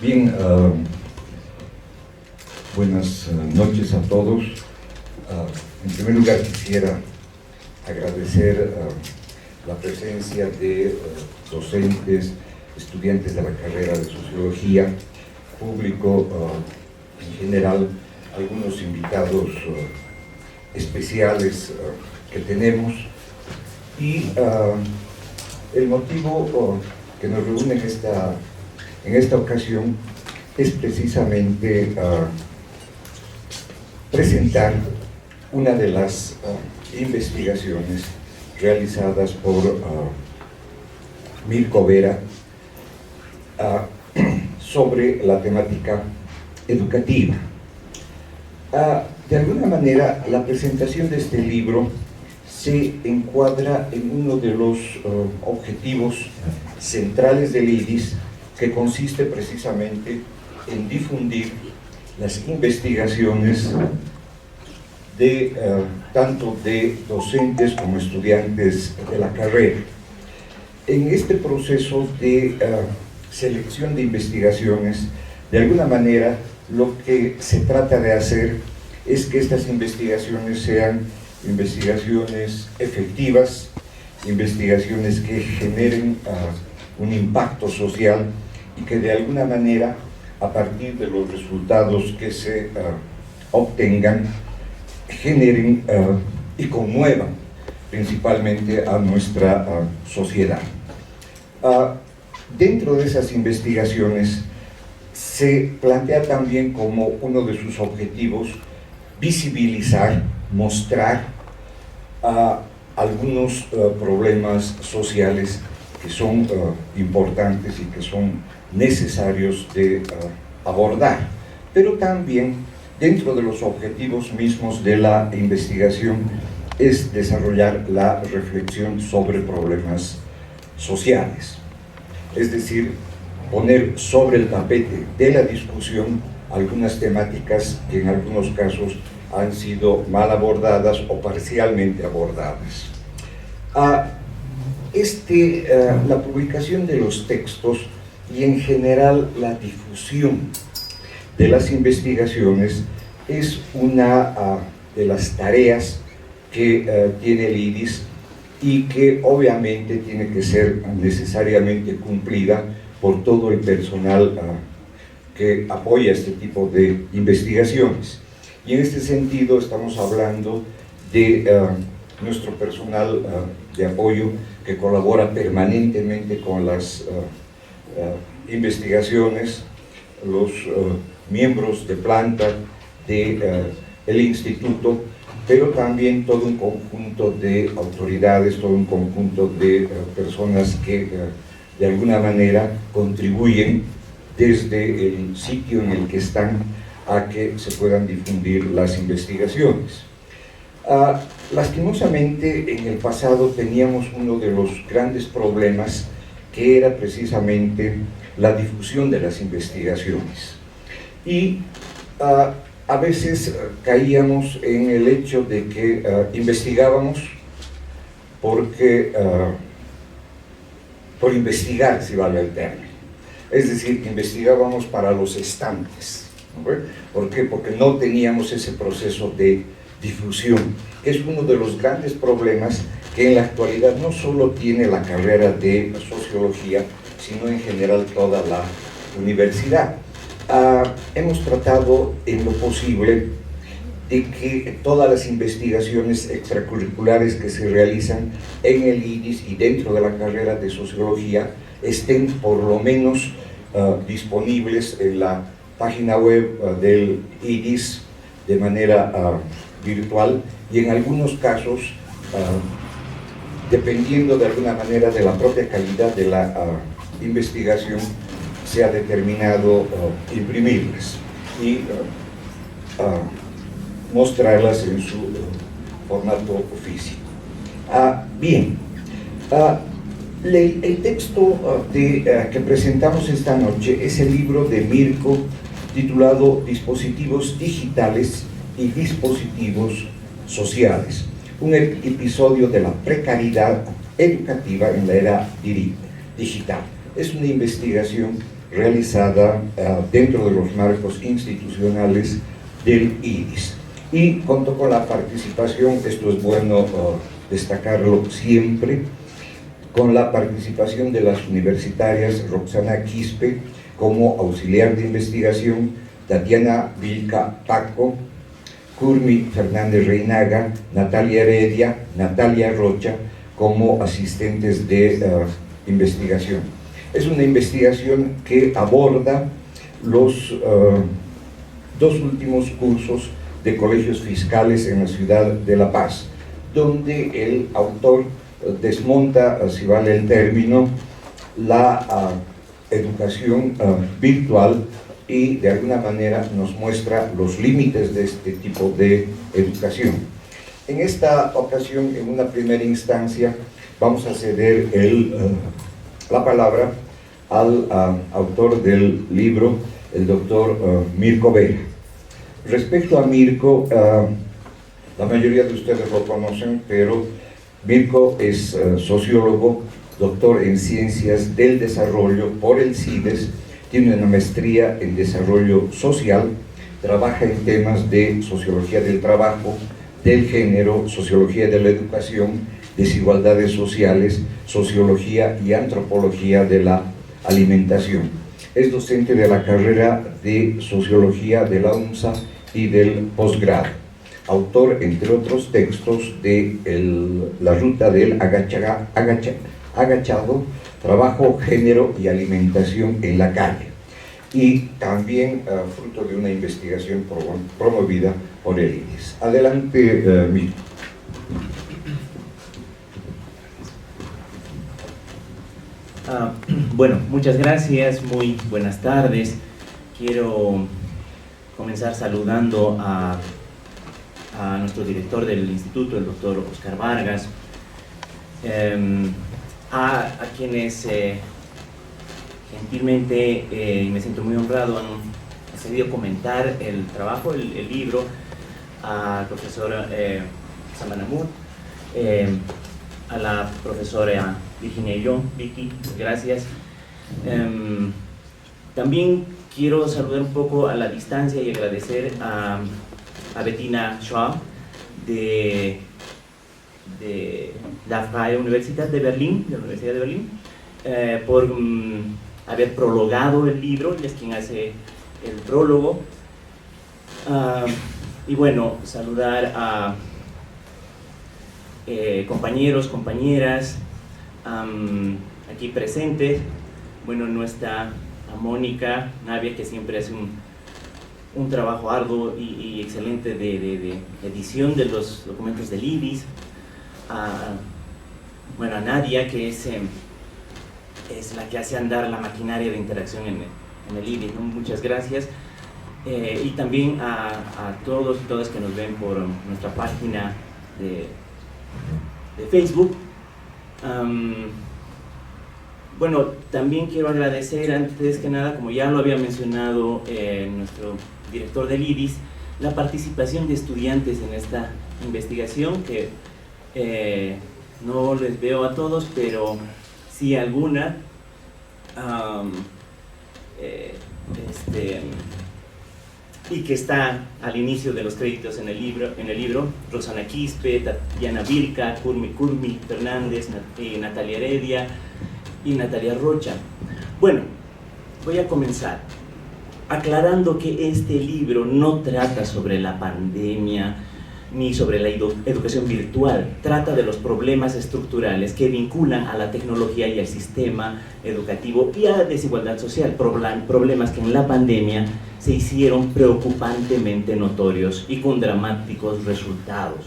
Bien, buenas noches a todos. En primer lugar quisiera agradecer la presencia de docentes, estudiantes de la carrera de Sociología, público en general, algunos invitados especiales que tenemos, y el motivo que nos reúne en esta ocasión es precisamente presentar una de las investigaciones realizadas por Mirko Vera sobre la temática educativa. De alguna manera, la presentación de este libro se encuadra en uno de los objetivos centrales del IDIS, que consiste precisamente en difundir las investigaciones de tanto de docentes como estudiantes de la carrera. En este proceso de selección de investigaciones, de alguna manera, lo que se trata de hacer es que estas investigaciones sean investigaciones efectivas, investigaciones que generen un impacto social y que de alguna manera, a partir de los resultados que se obtengan, generen y conmuevan principalmente a nuestra sociedad. Dentro de esas investigaciones se plantea también como uno de sus objetivos visibilizar, mostrar algunos problemas sociales que son importantes y que son necesarios de abordar, pero también dentro de los objetivos mismos de la investigación es desarrollar la reflexión sobre problemas sociales, es decir, poner sobre el tapete de la discusión algunas temáticas que en algunos casos han sido mal abordadas o parcialmente abordadas. La publicación de los textos y en general la difusión de las investigaciones es una de las tareas que tiene el IDIS y que obviamente tiene que ser necesariamente cumplida por todo el personal que apoya este tipo de investigaciones. Y en este sentido estamos hablando de nuestro personal de apoyo que colabora permanentemente con las investigaciones, los miembros de planta del instituto, pero también todo un conjunto de autoridades, todo un conjunto de personas que de alguna manera contribuyen desde el sitio en el que están a que se puedan difundir las investigaciones. Lastimosamente, en el pasado teníamos uno de los grandes problemas, que era precisamente la difusión de las investigaciones. Y a veces caíamos en el hecho de que investigábamos por investigar, si vale el término. Es decir, investigábamos para los estantes. ¿No? ¿Por qué? Porque no teníamos ese proceso de difusión, que es uno de los grandes problemas que en la actualidad no solo tiene la carrera de sociología, sino en general toda la universidad. Hemos tratado en lo posible de que todas las investigaciones extracurriculares que se realizan en el IDIS y dentro de la carrera de sociología estén por lo menos disponibles en la página web del IDIS de manera virtual, y en algunos casos, dependiendo de alguna manera de la propia calidad de la investigación, se ha determinado imprimirlas y mostrarlas en su formato físico. Bien, el texto que presentamos esta noche es el libro de Mirko titulado Dispositivos digitales y dispositivos sociales, un episodio de la precariedad educativa en la era digital. Es una investigación realizada dentro de los marcos institucionales del IDIS. Y contó con la participación, esto es bueno destacarlo siempre, con la participación de las universitarias Roxana Quispe como auxiliar de investigación, Tatiana Vilca Paco, Curmi Fernández Reinaga, Natalia Heredia, Natalia Rocha como asistentes de investigación. Es una investigación que aborda los dos últimos cursos de colegios fiscales en la ciudad de La Paz, donde el autor desmonta, si vale el término, la educación virtual y de alguna manera nos muestra los límites de este tipo de educación. En esta ocasión, en una primera instancia, vamos a ceder la palabra al autor del libro, el doctor Mirko Vera. Respecto a Mirko, la mayoría de ustedes lo conocen, pero Mirko es sociólogo, doctor en Ciencias del Desarrollo por el CIDES, tiene una maestría en Desarrollo Social, trabaja en temas de Sociología del Trabajo, del Género, Sociología de la Educación, Desigualdades Sociales, Sociología y Antropología de la Alimentación. Es docente de la carrera de Sociología de la UNSA y del posgrado. Autor, entre otros textos, de La Ruta del Agachado, Trabajo, Género y Alimentación en la Calle, y también fruto de una investigación promovida por el IDIS. Adelante, Mirko. Bueno, muchas gracias, muy buenas tardes. Quiero comenzar saludando a nuestro director del instituto, el doctor Oscar Vargas, a quienes gentilmente, y me siento muy honrado, han accedido a comentar el trabajo, el libro, al profesor Samanamur, a la profesora Virginia y yo, Vicky, gracias. También quiero saludar un poco a la distancia y agradecer a Bettina Schwab de la Freie Universität de Berlín, de la Universidad de Berlín, por haber prologado el libro, ella es quien hace el prólogo. Y bueno, saludar a compañeros, compañeras aquí presentes. Bueno, nuestra Mónica Navia, que siempre hace un trabajo arduo y excelente de edición de los documentos del IDIS. Bueno, a Nadia, que es la que hace andar la maquinaria de interacción en el IDIS, ¿no? Muchas gracias. Y también a todos y todas que nos ven por nuestra página de Facebook. Bueno, también quiero agradecer, antes que nada, como ya lo había mencionado nuestro director del IDIS, la participación de estudiantes en esta investigación, que no les veo a todos, pero sí alguna. Y que está al inicio de los créditos en el libro, Roxana Quispe, Tatiana Vilca, Curmi Fernández, Natalia Heredia y Natalia Rocha. Bueno, voy a comenzar aclarando que este libro no trata sobre la pandemia ni sobre la educación virtual, trata de los problemas estructurales que vinculan a la tecnología y al sistema educativo y a la desigualdad social, problemas que en la pandemia se hicieron preocupantemente notorios y con dramáticos resultados,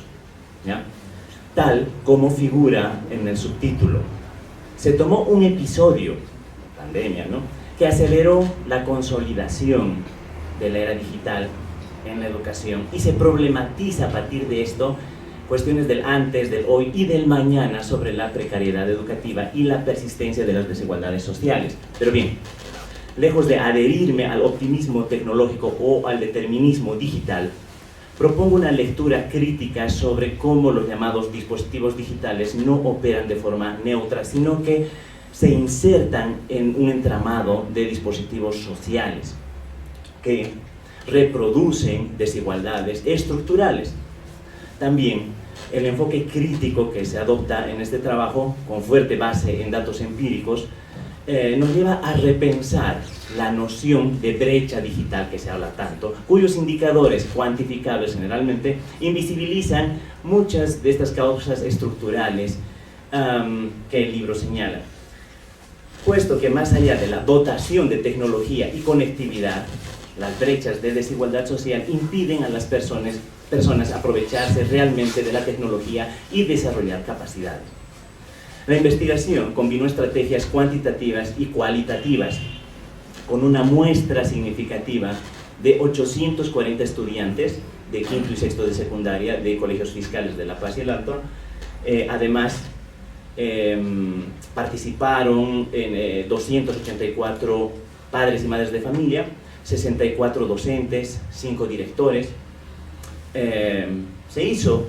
¿ya? Tal como figura en el subtítulo. Se tomó un episodio, pandemia, ¿no?, que aceleró la consolidación de la era digital en la educación y se problematiza a partir de esto cuestiones del antes, del hoy y del mañana sobre la precariedad educativa y la persistencia de las desigualdades sociales. Pero bien, lejos de adherirme al optimismo tecnológico o al determinismo digital, propongo una lectura crítica sobre cómo los llamados dispositivos digitales no operan de forma neutra, sino que se insertan en un entramado de dispositivos sociales que reproducen desigualdades estructurales. También el enfoque crítico que se adopta en este trabajo, con fuerte base en datos empíricos, nos lleva a repensar la noción de brecha digital que se habla tanto, cuyos indicadores cuantificables generalmente invisibilizan muchas de estas causas estructurales que el libro señala. Puesto que más allá de la dotación de tecnología y conectividad, las brechas de desigualdad social impiden a las personas aprovecharse realmente de la tecnología y desarrollar capacidades. La investigación combinó estrategias cuantitativas y cualitativas con una muestra significativa de 840 estudiantes de quinto y sexto de secundaria de colegios fiscales de La Paz y el Alto. Además, participaron en 284 padres y madres de familia, 64 docentes, 5 directores. Se hizo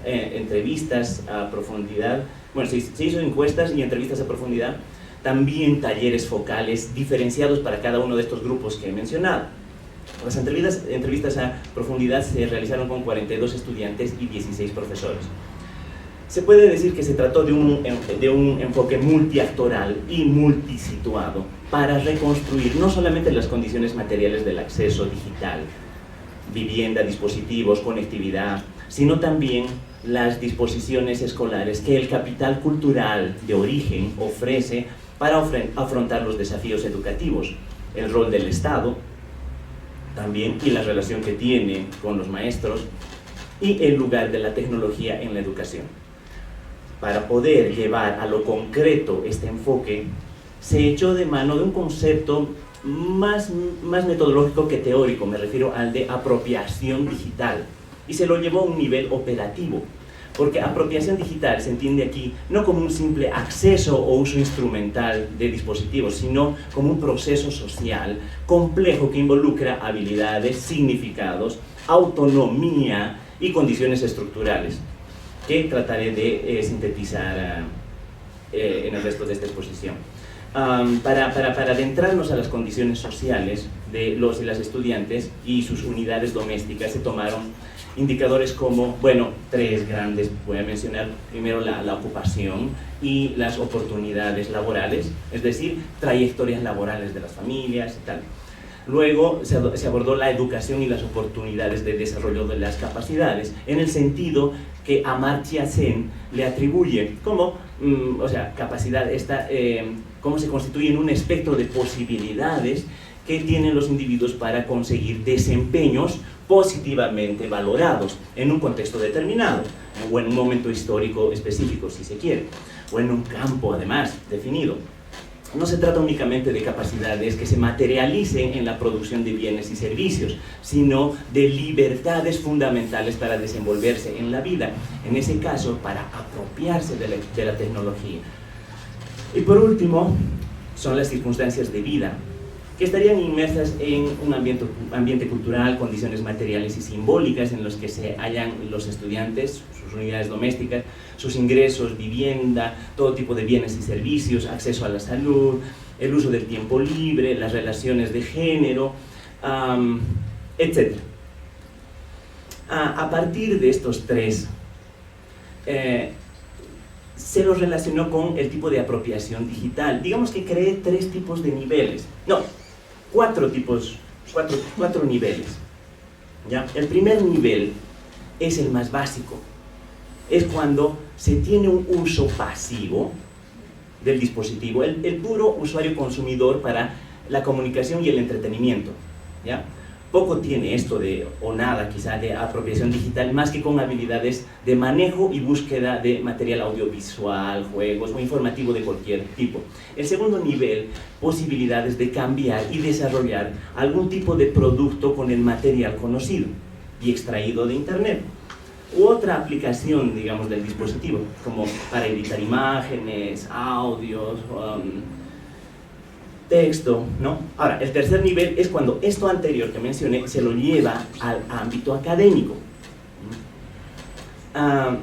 entrevistas a profundidad, bueno, se hizo encuestas y entrevistas a profundidad, también talleres focales diferenciados para cada uno de estos grupos que he mencionado. Las entrevistas a profundidad se realizaron con 42 estudiantes y 16 profesores. Se puede decir que se trató de un enfoque multiactoral y multisituado para reconstruir no solamente las condiciones materiales del acceso digital, vivienda, dispositivos, conectividad, sino también las disposiciones escolares que el capital cultural de origen ofrece para afrontar los desafíos educativos, el rol del Estado también y la relación que tiene con los maestros y el lugar de la tecnología en la educación. Para poder llevar a lo concreto este enfoque, se echó de mano de un concepto más metodológico que teórico, me refiero al de apropiación digital, y se lo llevó a un nivel operativo, porque apropiación digital se entiende aquí no como un simple acceso o uso instrumental de dispositivos, sino como un proceso social complejo que involucra habilidades, significados, autonomía y condiciones estructurales, que trataré de sintetizar en el resto de esta exposición. Para adentrarnos a las condiciones sociales de los y las estudiantes y sus unidades domésticas, se tomaron indicadores como, bueno, 3 grandes, voy a mencionar primero la ocupación y las oportunidades laborales, es decir, trayectorias laborales de las familias y tal. Luego se abordó la educación y las oportunidades de desarrollo de las capacidades, en el sentido que Amartya Sen le atribuye como, capacidad, cómo se constituye en un espectro de posibilidades que tienen los individuos para conseguir desempeños positivamente valorados en un contexto determinado, o en un momento histórico específico, si se quiere, o en un campo, además, definido. No se trata únicamente de capacidades que se materialicen en la producción de bienes y servicios, sino de libertades fundamentales para desenvolverse en la vida, en ese caso, para apropiarse de la tecnología. Y por último, son las circunstancias de vida, que estarían inmersas en un ambiente cultural, condiciones materiales y simbólicas en los que se hallan los estudiantes, sus unidades domésticas, sus ingresos, vivienda, todo tipo de bienes y servicios, acceso a la salud, el uso del tiempo libre, las relaciones de género, etc. A partir de estos 3, se los relacionó con el tipo de apropiación digital. Digamos que creé 3 tipos de niveles. No, 4 niveles. ¿Ya? El primer nivel es el más básico. Es cuando se tiene un uso pasivo del dispositivo, el puro usuario consumidor para la comunicación y el entretenimiento. ¿Ya? Poco tiene esto o nada quizá de apropiación digital, más que con habilidades de manejo y búsqueda de material audiovisual, juegos o informativo de cualquier tipo. El segundo nivel, posibilidades de cambiar y desarrollar algún tipo de producto con el material conocido y extraído de Internet. U otra aplicación, digamos, del dispositivo, como para editar imágenes, audios, texto, ¿no? Ahora, el tercer nivel es cuando esto anterior que mencioné se lo lleva al ámbito académico.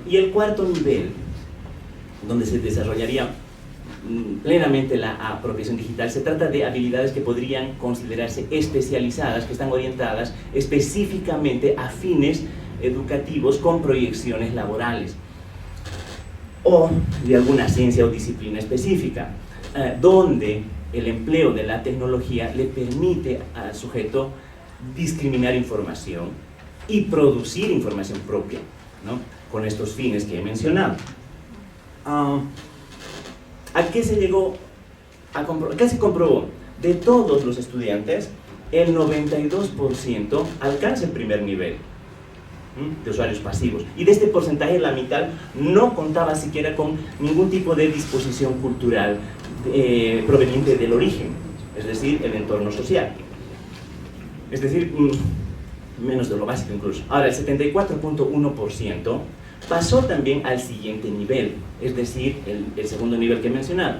Y el cuarto nivel, donde se desarrollaría plenamente la apropiación digital. Se trata de habilidades que podrían considerarse especializadas, que están orientadas específicamente a fines educativos con proyecciones laborales, o de alguna ciencia o disciplina específica, donde el empleo de la tecnología le permite al sujeto discriminar información y producir información propia, ¿no?, con estos fines que he mencionado. ¿A qué se llegó a comprobar? ¿Qué se comprobó? De todos los estudiantes, el 92% alcanza el primer nivel de usuarios pasivos, y de este porcentaje la mitad no contaba siquiera con ningún tipo de disposición cultural proveniente del origen, es decir, el entorno social, es decir, menos de lo básico incluso. Ahora, el 74.1% pasó también al siguiente nivel, es decir, el segundo nivel que he mencionado,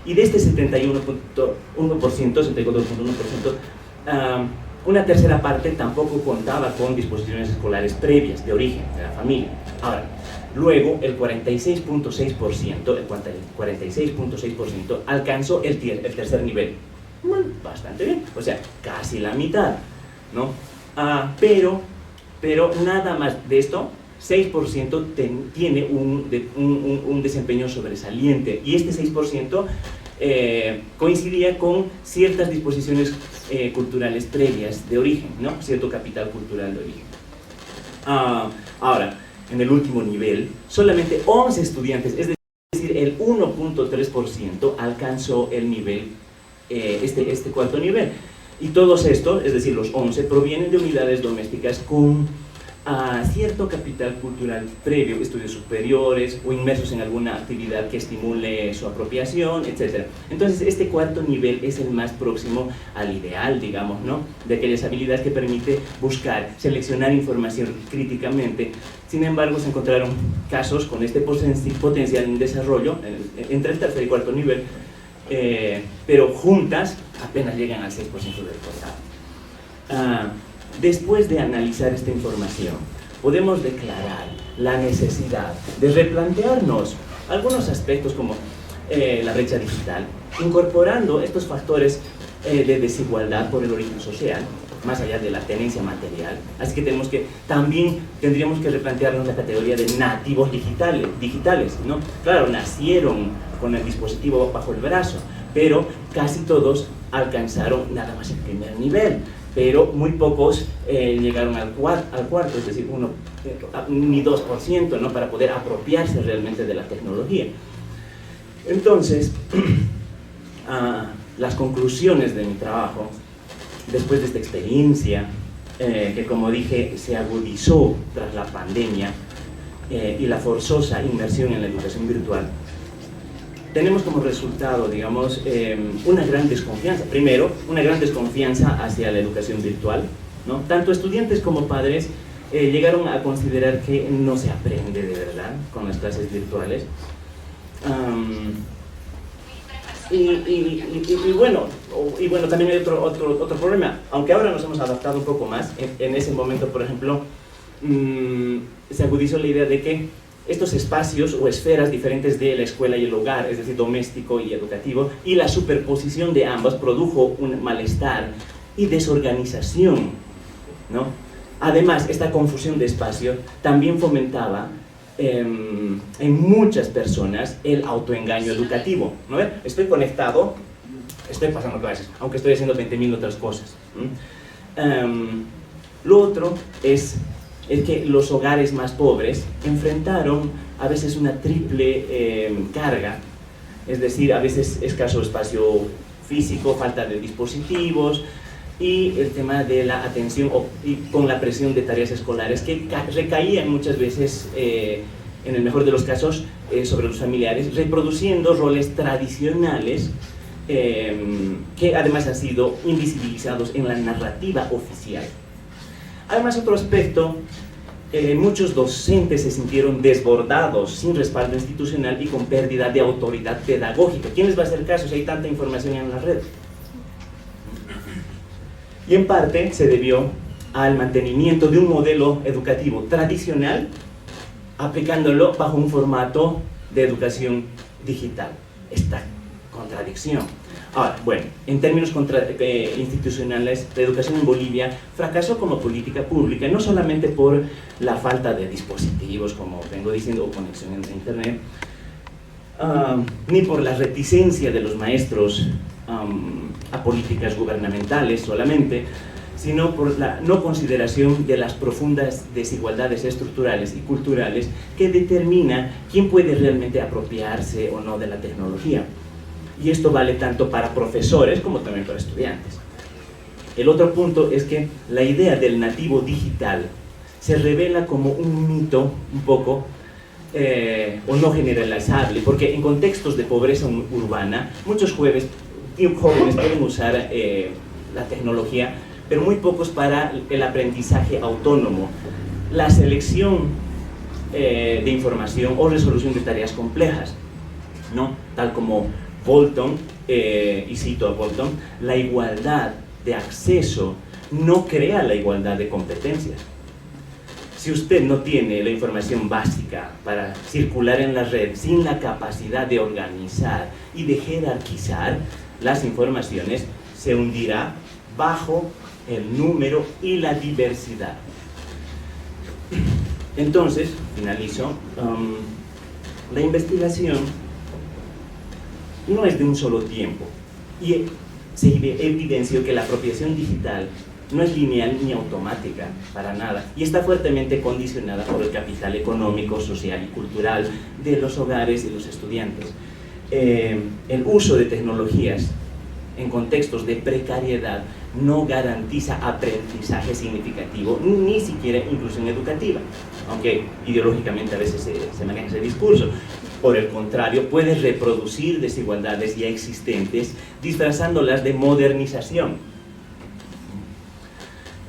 y de este 74.1%, una tercera parte tampoco contaba con disposiciones escolares previas de origen de la familia. Ahora, luego el 46.6% alcanzó el tercer nivel. Bastante bien, o sea, casi la mitad, ¿no? Pero nada más de esto, 6% tiene un desempeño sobresaliente, y este 6% coincidía con ciertas disposiciones culturales previas de origen, ¿no?, cierto capital cultural de origen. Ahora, en el último nivel, solamente 11 estudiantes, es decir, el 1.3% alcanzó el nivel, este cuarto nivel. Y todos estos, es decir, los 11, provienen de unidades domésticas con cierto capital cultural previo, estudios superiores o inmersos en alguna actividad que estimule su apropiación, etc. Entonces, este cuarto nivel es el más próximo al ideal, digamos, ¿no?, de aquellas habilidades que permite buscar, seleccionar información críticamente. Sin embargo, se encontraron casos con este potencial en desarrollo entre el tercer y cuarto nivel, pero juntas apenas llegan al 6% del total. Después de analizar esta información, podemos declarar la necesidad de replantearnos algunos aspectos como la brecha digital, incorporando estos factores de desigualdad por el origen social, más allá de la tenencia material. Así que también tendríamos que replantearnos la categoría de nativos digitales, ¿no? Claro, nacieron con el dispositivo bajo el brazo, pero casi todos alcanzaron nada más el primer nivel, pero muy pocos llegaron al cuarto, es decir, ni 2%, ¿no?, para poder apropiarse realmente de la tecnología. Entonces, las conclusiones de mi trabajo, después de esta experiencia, que como dije, se agudizó tras la pandemia y la forzosa inmersión en la educación virtual, tenemos como resultado, digamos, una gran desconfianza. Primero, una gran desconfianza hacia la educación virtual, ¿no? Tanto estudiantes como padres llegaron a considerar que no se aprende de verdad con las clases virtuales. Y bueno, también hay otro problema. Aunque ahora nos hemos adaptado un poco más, en ese momento, por ejemplo, se agudizó la idea de que estos espacios o esferas diferentes de la escuela y el hogar, es decir, doméstico y educativo, y la superposición de ambas produjo un malestar y desorganización, ¿no? Además, esta confusión de espacio también fomentaba en muchas personas el autoengaño educativo, ¿no? Estoy conectado, estoy pasando clases, aunque estoy haciendo 20.000 otras cosas. Lo otro es que los hogares más pobres enfrentaron a veces una triple carga, es decir, a veces escaso espacio físico, falta de dispositivos y el tema de la atención y con la presión de tareas escolares que recaían muchas veces, en el mejor de los casos, sobre los familiares, reproduciendo roles tradicionales que además han sido invisibilizados en la narrativa oficial. Además, otro aspecto, muchos docentes se sintieron desbordados, sin respaldo institucional y con pérdida de autoridad pedagógica. ¿Quién les va a hacer caso si hay tanta información en la red? Y en parte se debió al mantenimiento de un modelo educativo tradicional, aplicándolo bajo un formato de educación digital. Esta contradicción. Ahora, bueno, en términos institucionales, la educación en Bolivia fracasó como política pública, no solamente por la falta de dispositivos, como vengo diciendo, o conexión entre internet, ni por la reticencia de los maestros a políticas gubernamentales solamente, sino por la no consideración de las profundas desigualdades estructurales y culturales que determina quién puede realmente apropiarse o no de la tecnología. Y esto vale tanto para profesores como también para estudiantes. El otro punto es que la idea del nativo digital se revela como un mito un poco o no generalizable, porque en contextos de pobreza urbana muchos jóvenes pueden usar la tecnología, pero muy pocos para el aprendizaje autónomo, la selección de información o resolución de tareas complejas, ¿no? Tal como Bolton, y cito a Bolton, la igualdad de acceso no crea la igualdad de competencias. Si usted no tiene la información básica para circular en la red sin la capacidad de organizar y de jerarquizar las informaciones, se hundirá bajo el número y la diversidad. Entonces, finalizo, la investigación no es de un solo tiempo y se evidenció que la apropiación digital no es lineal ni automática, para nada, y está fuertemente condicionada por el capital económico, social y cultural de los hogares y los estudiantes. El uso de tecnologías en contextos de precariedad no garantiza aprendizaje significativo, ni siquiera inclusión educativa, aunque ideológicamente a veces se maneja ese discurso. Por el contrario, puede reproducir desigualdades ya existentes, disfrazándolas de modernización.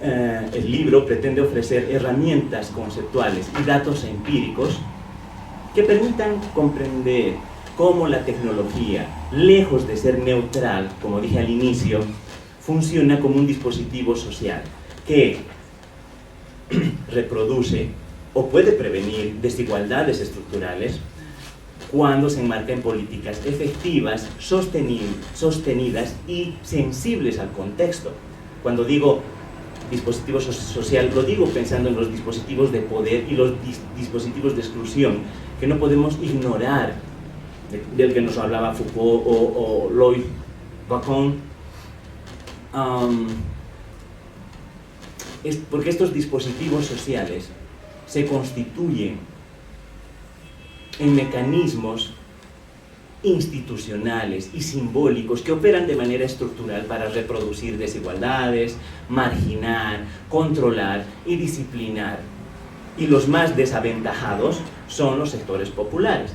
El libro pretende ofrecer herramientas conceptuales y datos empíricos que permitan comprender cómo la tecnología, lejos de ser neutral, como dije al inicio, funciona como un dispositivo social que reproduce o puede prevenir desigualdades estructurales cuando se enmarca en políticas efectivas, sostenidas y sensibles al contexto. Cuando digo dispositivo social, lo digo pensando en los dispositivos de poder y los dispositivos de exclusión que no podemos ignorar, del que nos hablaba Foucault o Lloyd Bacon, porque estos dispositivos sociales se constituyen en mecanismos institucionales y simbólicos que operan de manera estructural para reproducir desigualdades, marginar, controlar y disciplinar. Y los más desaventajados son los sectores populares,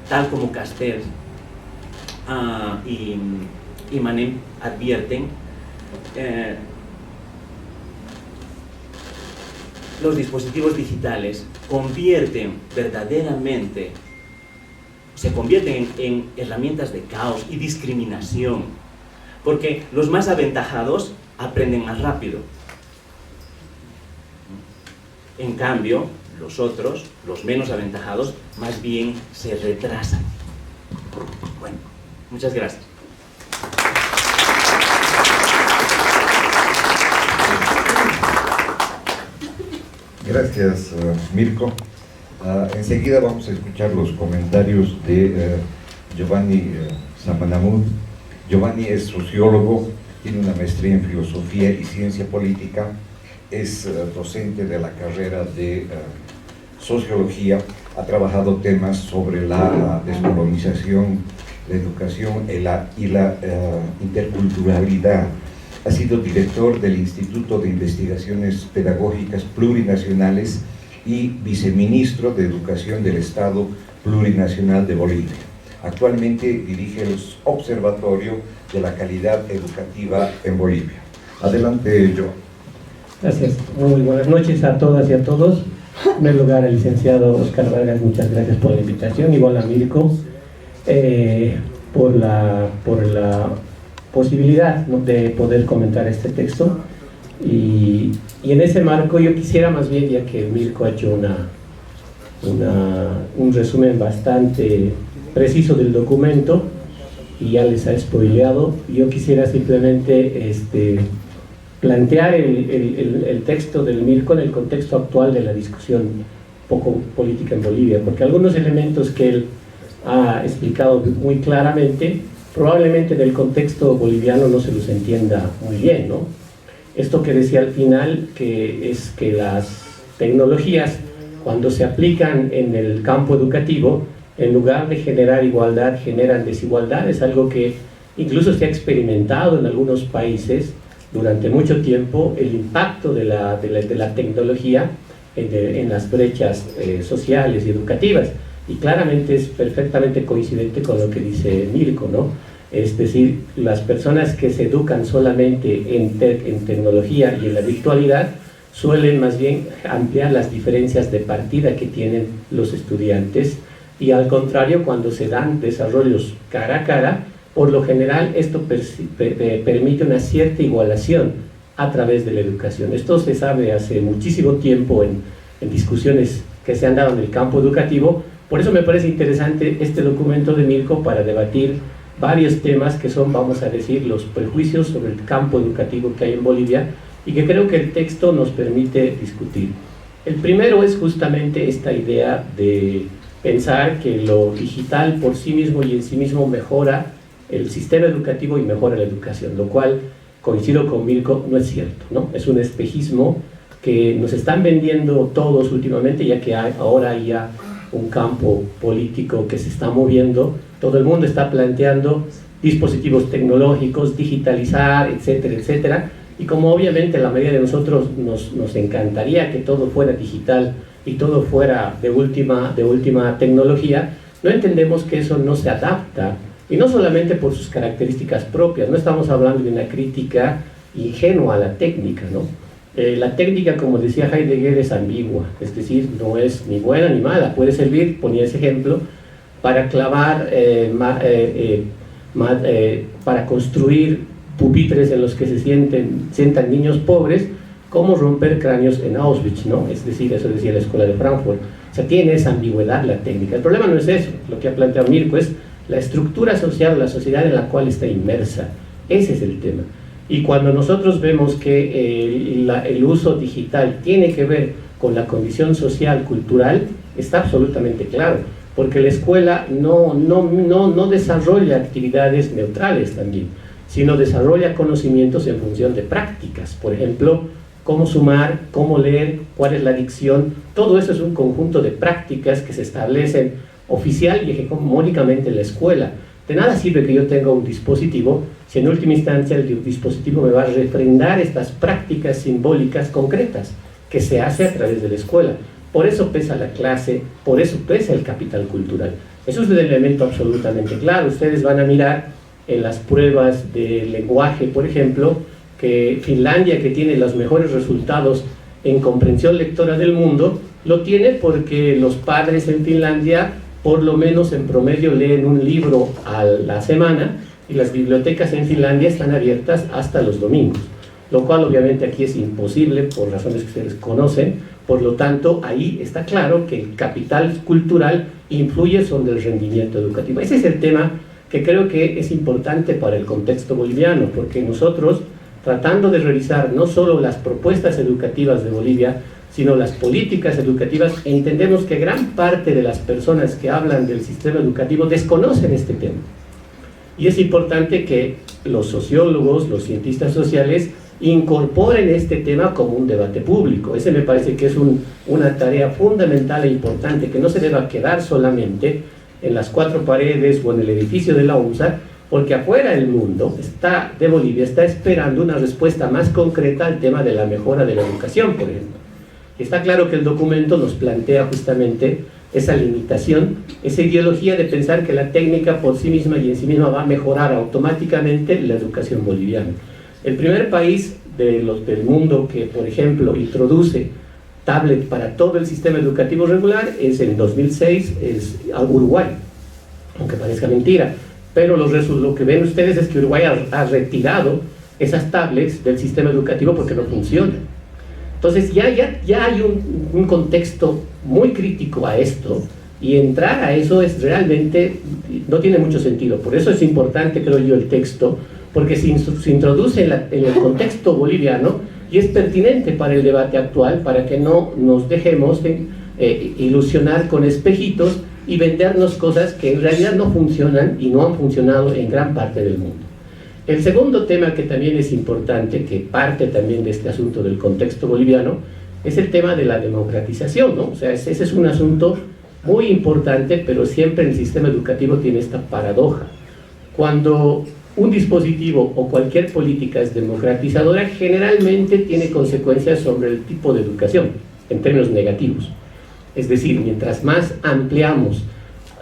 tal como Castells y Manet advierten. Los dispositivos digitales se convierten en herramientas de caos y discriminación, porque los más aventajados aprenden más rápido. En cambio, los otros, los menos aventajados, más bien se retrasan. Bueno, muchas gracias. Gracias, Mirko. Enseguida vamos a escuchar los comentarios de Giovanni Samanamud. Giovanni es sociólogo, tiene una maestría en filosofía y ciencia política, es docente de la carrera de sociología, ha trabajado temas sobre la descolonización, la educación y la interculturalidad. Ha sido director del Instituto de Investigaciones Pedagógicas Plurinacionales y viceministro de Educación del Estado Plurinacional de Bolivia. Actualmente dirige el Observatorio de la Calidad Educativa en Bolivia. Adelante, Joan. Gracias. Muy buenas noches a todas y a todos. En primer lugar, al licenciado Oscar Vargas, muchas gracias por la invitación, igual a Mirko, por la posibilidad, ¿no?, de poder comentar este texto. Y en ese marco yo quisiera más bien, ya que Mirko ha hecho un resumen bastante preciso del documento, y ya les ha spoileado. Yo quisiera simplemente plantear el texto del Mirko en el contexto actual de la discusión poco política en Bolivia, porque algunos elementos que él ha explicado muy claramente, probablemente en el contexto boliviano no se los entienda muy bien, ¿no? Esto que decía al final, que es que las tecnologías, cuando se aplican en el campo educativo, en lugar de generar igualdad, generan desigualdad. Es algo que incluso se ha experimentado en algunos países durante mucho tiempo, el impacto de la tecnología en las brechas sociales y educativas. Y claramente es perfectamente coincidente con lo que dice Mirko, ¿no? Es decir, las personas que se educan solamente en tecnología y en la virtualidad suelen más bien ampliar las diferencias de partida que tienen los estudiantes, y al contrario, cuando se dan desarrollos cara a cara, por lo general esto permite una cierta igualación a través de la educación. Esto se sabe hace muchísimo tiempo en discusiones que se han dado en el campo educativo. Por eso me parece interesante este documento de Mirko para debatir varios temas que son, vamos a decir, los prejuicios sobre el campo educativo que hay en Bolivia, y que creo que el texto nos permite discutir. El primero es justamente esta idea de pensar que lo digital por sí mismo y en sí mismo mejora el sistema educativo y mejora la educación, lo cual, coincido con Mirko, no es cierto, ¿no? Es un espejismo que nos están vendiendo todos últimamente, ya que ahora hay ya un campo político que se está moviendo, todo el mundo está planteando dispositivos tecnológicos, digitalizar, etcétera, etcétera. Y como obviamente la mayoría de nosotros nos encantaría que todo fuera digital y todo fuera de última tecnología, no entendemos que eso no se adapta, y no solamente por sus características propias. No estamos hablando de una crítica ingenua a la técnica, ¿no? La técnica, como decía Heidegger, es ambigua, es decir, no es ni buena ni mala. Puede servir, ponía ese ejemplo, para clavar, para construir pupitres en los que se sientan niños pobres, como romper cráneos en Auschwitz, ¿no? Es decir, eso decía la Escuela de Frankfurt. O sea, tiene esa ambigüedad la técnica. El problema no es eso, lo que ha planteado Mirko es la estructura social, la sociedad en la cual está inmersa. Ese es el tema. Y cuando nosotros vemos que el uso digital tiene que ver con la condición social, cultural, está absolutamente claro, porque la escuela no desarrolla actividades neutrales también, sino desarrolla conocimientos en función de prácticas. Por ejemplo, cómo sumar, cómo leer, cuál es la dicción. Todo eso es un conjunto de prácticas que se establecen oficial y hegemónicamente en la escuela. De nada sirve que yo tenga un dispositivo si en última instancia el dispositivo me va a refrendar estas prácticas simbólicas concretas que se hace a través de la escuela. Por eso pesa la clase, por eso pesa el capital cultural. Eso es un elemento absolutamente claro. Ustedes van a mirar en las pruebas de lenguaje, por ejemplo, que Finlandia, que tiene los mejores resultados en comprensión lectora del mundo, lo tiene porque los padres en Finlandia, por lo menos en promedio, leen un libro a la semana, y las bibliotecas en Finlandia están abiertas hasta los domingos, lo cual obviamente aquí es imposible por razones que ustedes conocen. Por lo tanto, ahí está claro que el capital cultural influye sobre el rendimiento educativo. Ese es el tema que creo que es importante para el contexto boliviano, porque nosotros, tratando de revisar no solo las propuestas educativas de Bolivia, sino las políticas educativas, entendemos que gran parte de las personas que hablan del sistema educativo desconocen este tema. Y es importante que los sociólogos, los cientistas sociales, incorporen este tema como un debate público. Ese me parece que es una tarea fundamental e importante, que no se deba quedar solamente en las cuatro paredes o en el edificio de la UNSA, porque afuera el mundo de Bolivia está esperando una respuesta más concreta al tema de la mejora de la educación, por ejemplo. Y está claro que el documento nos plantea justamente esa limitación, esa ideología de pensar que la técnica por sí misma y en sí misma va a mejorar automáticamente la educación boliviana. El primer país del mundo que, por ejemplo, introduce tablet para todo el sistema educativo regular es en 2006, es Uruguay, aunque parezca mentira. Pero lo que ven ustedes es que Uruguay ha retirado esas tablets del sistema educativo porque no funcionan. Entonces ya hay un contexto muy crítico a esto, y entrar a eso es realmente no tiene mucho sentido. Por eso es importante, creo yo, el texto, porque se introduce en el contexto boliviano y es pertinente para el debate actual, para que no nos dejemos ilusionar con espejitos y vendernos cosas que en realidad no funcionan y no han funcionado en gran parte del mundo. El segundo tema que también es importante, que parte también de este asunto del contexto boliviano, es el tema de la democratización, ¿no? O sea, ese es un asunto muy importante, pero siempre el sistema educativo tiene esta paradoja. Cuando un dispositivo o cualquier política es democratizadora, generalmente tiene consecuencias sobre el tipo de educación, en términos negativos. Es decir, mientras más ampliamos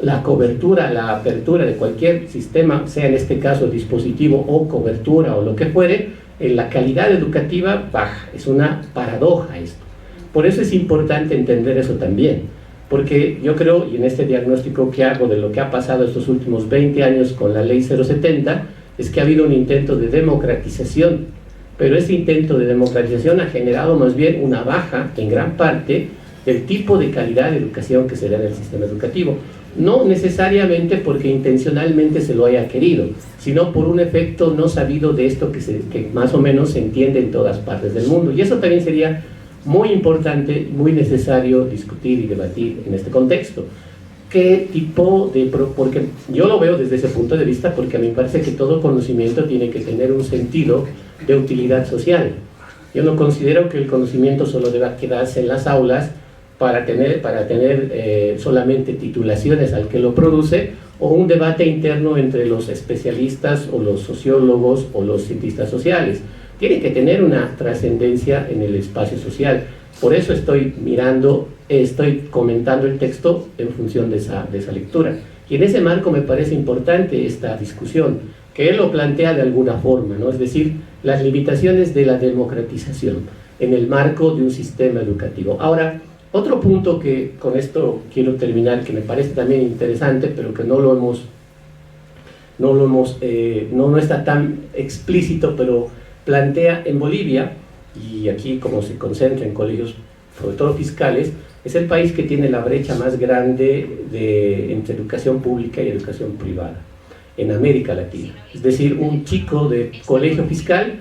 la cobertura, la apertura de cualquier sistema, sea en este caso dispositivo o cobertura o lo que fuere, la calidad educativa baja. Es una paradoja esto. Por eso es importante entender eso también, porque yo creo, y en este diagnóstico que hago de lo que ha pasado estos últimos 20 años con la ley 070, es que ha habido un intento de democratización, pero ese intento de democratización ha generado más bien una baja, en gran parte, del tipo de calidad de educación que se da en el sistema educativo. No necesariamente porque intencionalmente se lo haya querido, sino por un efecto no sabido de esto que más o menos se entiende en todas partes del mundo. Y eso también sería muy importante, muy necesario discutir y debatir en este contexto. ¿Qué tipo de...? Porque yo lo veo desde ese punto de vista, porque a mí me parece que todo conocimiento tiene que tener un sentido de utilidad social. Yo no considero que el conocimiento solo deba quedarse en las aulas para tener solamente titulaciones al que lo produce, o un debate interno entre los especialistas o los sociólogos o los cientistas sociales. Tiene que tener una trascendencia en el espacio social. Por eso estoy comentando el texto en función de esa lectura. Y en ese marco me parece importante esta discusión, que él lo plantea de alguna forma, ¿no? Es decir, las limitaciones de la democratización en el marco de un sistema educativo. Ahora, otro punto que con esto quiero terminar, que me parece también interesante, pero que no está tan explícito, pero plantea en Bolivia, y aquí como se concentra en colegios, sobre todo fiscales, es el país que tiene la brecha más grande entre educación pública y educación privada en América Latina. Es decir, un chico de colegio fiscal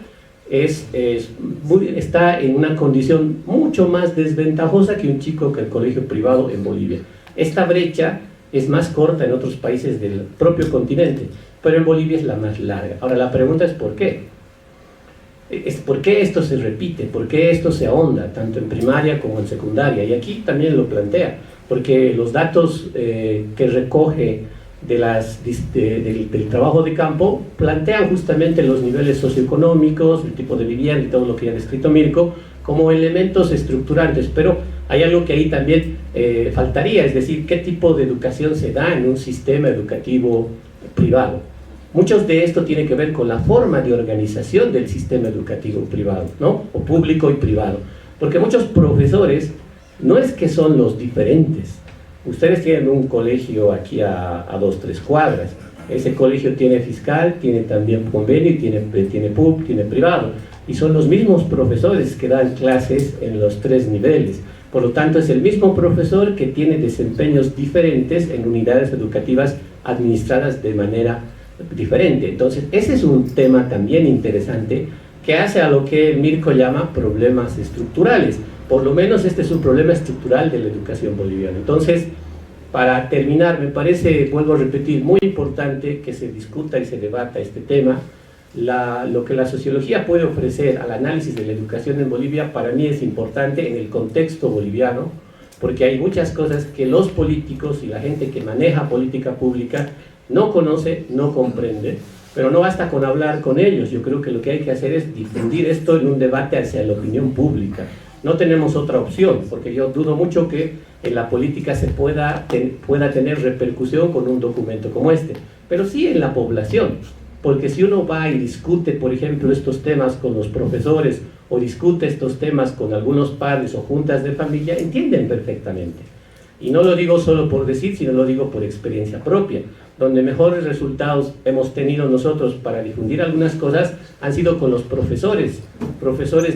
está en una condición mucho más desventajosa que un chico que el colegio privado en Bolivia. Esta brecha es más corta en otros países del propio continente, pero en Bolivia es la más larga. Ahora la pregunta es ¿por qué? ¿Por qué esto se repite? ¿Por qué esto se ahonda tanto en primaria como en secundaria? Y aquí también lo plantea, porque los datos que recoge del trabajo de campo plantean justamente los niveles socioeconómicos, el tipo de vivienda y todo lo que ya ha descrito Mirko como elementos estructurantes, pero hay algo que ahí también faltaría, es decir, ¿qué tipo de educación se da en un sistema educativo privado? Muchos de esto tiene que ver con la forma de organización del sistema educativo privado, ¿no? O público y privado, porque muchos profesores no es que son los diferentes. Ustedes tienen un colegio aquí a 2-3 cuadras. Ese colegio tiene fiscal, tiene también convenio, tiene público, tiene privado. Y son los mismos profesores que dan clases en los 3 niveles. Por lo tanto, es el mismo profesor que tiene desempeños diferentes en unidades educativas administradas de manera diferente. Entonces, ese es un tema también interesante que hace a lo que Mirko llama problemas estructurales. Por lo menos este es un problema estructural de la educación boliviana. Entonces, para terminar, me parece, vuelvo a repetir, muy importante que se discuta y se debata este tema. Lo que la sociología puede ofrecer al análisis de la educación en Bolivia, para mí es importante en el contexto boliviano, porque hay muchas cosas que los políticos y la gente que maneja política pública no conoce, no comprende, pero no basta con hablar con ellos. Yo creo que lo que hay que hacer es difundir esto en un debate hacia la opinión pública. No tenemos otra opción, porque yo dudo mucho que en la política se pueda tener repercusión con un documento como este, pero sí en la población, porque si uno va y discute, por ejemplo, estos temas con los profesores, o discute estos temas con algunos padres o juntas de familia, entienden perfectamente. Y no lo digo solo por decir, sino lo digo por experiencia propia. Donde mejores resultados hemos tenido nosotros para difundir algunas cosas han sido con los profesores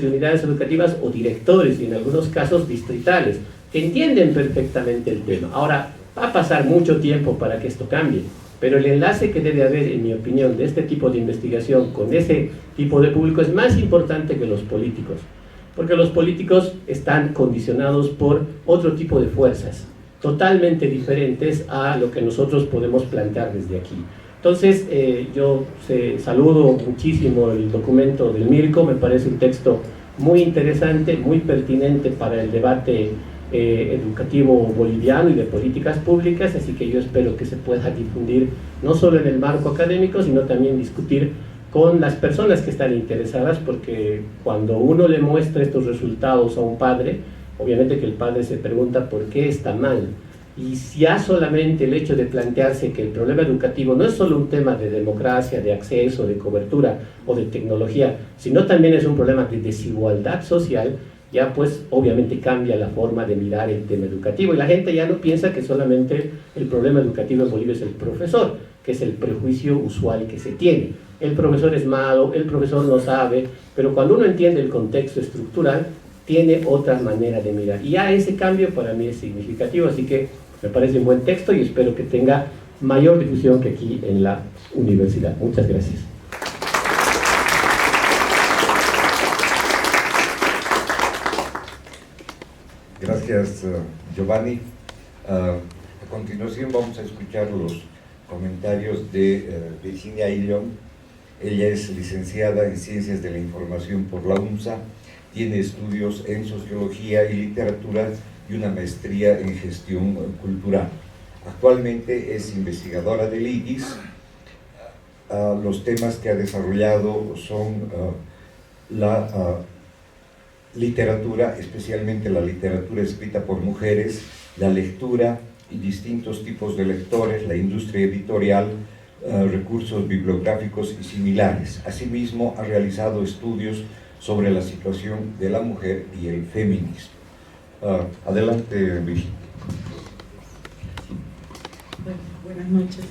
de unidades educativas o directores, y en algunos casos distritales, que entienden perfectamente el tema. Ahora, va a pasar mucho tiempo para que esto cambie, Pero el enlace que debe haber, en mi opinión, de este tipo de investigación con ese tipo de público es más importante que los políticos, porque los políticos están condicionados por otro tipo de fuerzas, totalmente diferentes a lo que nosotros podemos plantear desde aquí. Entonces, yo saludo muchísimo el documento del MIRCO, me parece un texto muy interesante, muy pertinente para el debate educativo boliviano y de políticas públicas, así que yo espero que se pueda difundir no solo en el marco académico, sino también discutir con las personas que están interesadas, porque cuando uno le muestra estos resultados a un padre, obviamente que el padre se pregunta por qué está mal. Y ya solamente el hecho de plantearse que el problema educativo no es solo un tema de democracia, de acceso, de cobertura o de tecnología, sino también es un problema de desigualdad social, ya pues obviamente cambia la forma de mirar el tema educativo. Y la gente ya no piensa que solamente el problema educativo en Bolivia es el profesor, que es el prejuicio usual que se tiene. El profesor es malo, el profesor no sabe, pero cuando uno entiende el contexto estructural, tiene otra manera de mirar. Y ya ese cambio para mí es significativo, así que me parece un buen texto y espero que tenga mayor difusión que aquí en la universidad. Muchas gracias. Gracias, Giovanni. A continuación vamos a escuchar los comentarios de Virginia Illón. Ella es licenciada en Ciencias de la Información por la UNSA, tiene estudios en Sociología y Literatura y una maestría en Gestión Cultural. Actualmente es investigadora del IDIS. Los temas que ha desarrollado son la literatura, especialmente la literatura escrita por mujeres, la lectura y distintos tipos de lectores, la industria editorial, recursos bibliográficos y similares. Asimismo, ha realizado estudios sobre la situación de la mujer y el feminismo. Adelante, Virginia. Bueno, buenas noches.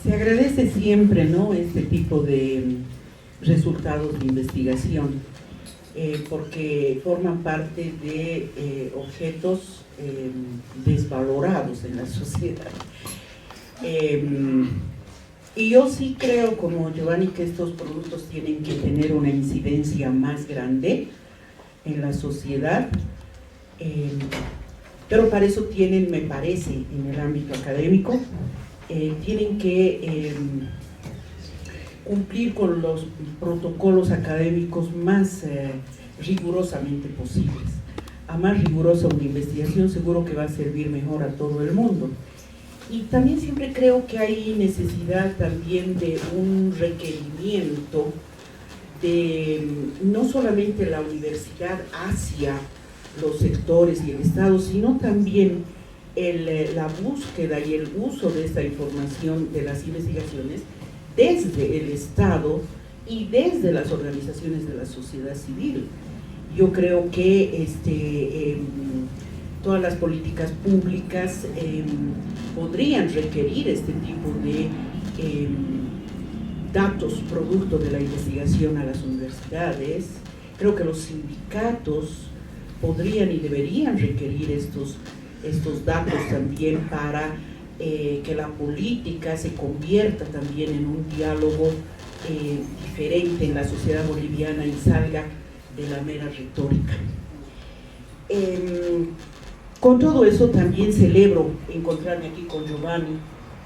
Se agradece siempre, ¿no?, este tipo de resultados de investigación, porque forman parte de objetos desvalorados en la sociedad. Y yo sí creo, como Giovanni, que estos productos tienen que tener una incidencia más grande en la sociedad, pero para eso tienen, me parece, en el ámbito académico, tienen que cumplir con los protocolos académicos más rigurosamente posibles. A más rigurosa una investigación, seguro que va a servir mejor a todo el mundo. Y también siempre creo que hay necesidad también de un requerimiento de no solamente la universidad hacia los sectores y el Estado, sino también la búsqueda y el uso de esta información de las investigaciones desde el Estado y desde las organizaciones de la sociedad civil. Yo creo que todas las políticas públicas podrían requerir este tipo de datos producto de la investigación a las universidades. Creo que los sindicatos podrían y deberían requerir estos datos también para que la política se convierta también en un diálogo diferente en la sociedad boliviana y salga de la mera retórica. Con todo eso también celebro encontrarme aquí con Giovanni,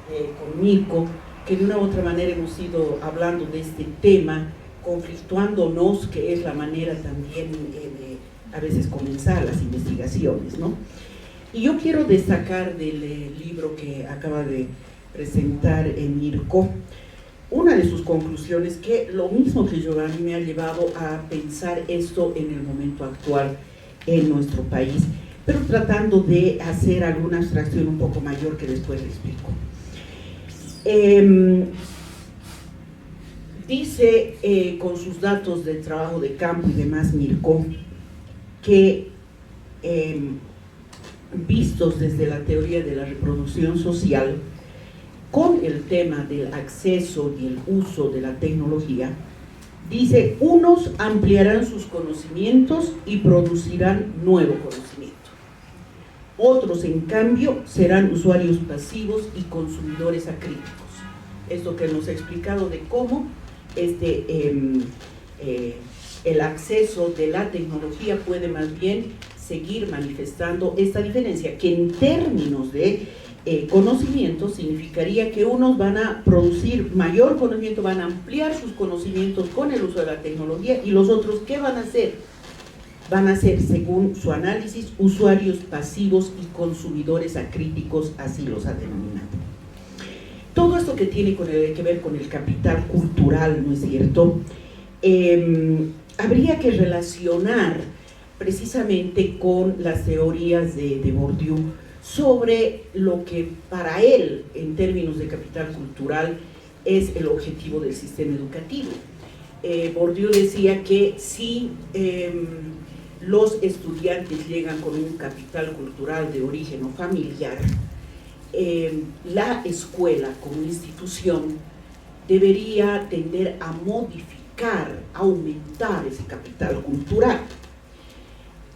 con Mirko, que de una u otra manera hemos ido hablando de este tema, conflictuándonos, que es la manera también de a veces comenzar las investigaciones, ¿no? Y yo quiero destacar del libro que acaba de presentar Mirko, una de sus conclusiones, que lo mismo que Giovanni me ha llevado a pensar esto en el momento actual en nuestro país, pero tratando de hacer alguna abstracción un poco mayor que después le explico. Dice con sus datos de trabajo de campo y demás Mirko, que vistos desde la teoría de la reproducción social, con el tema del acceso y el uso de la tecnología, dice, unos ampliarán sus conocimientos y producirán nuevo conocimiento. Otros, en cambio, serán usuarios pasivos y consumidores acríticos. Esto que nos ha explicado de cómo el acceso de la tecnología puede más bien seguir manifestando esta diferencia, que en términos de conocimiento significaría que unos van a producir mayor conocimiento, van a ampliar sus conocimientos con el uso de la tecnología, y los otros, ¿qué van a hacer? Van a ser, según su análisis, usuarios pasivos y consumidores acríticos, así los ha denominado. Todo esto que tiene que ver con el capital cultural, ¿no es cierto? Habría que relacionar precisamente con las teorías de Bourdieu sobre lo que para él, en términos de capital cultural, es el objetivo del sistema educativo. Bourdieu decía que si los estudiantes llegan con un capital cultural de origen o familiar, la escuela como institución debería tender a modificar, a aumentar ese capital cultural.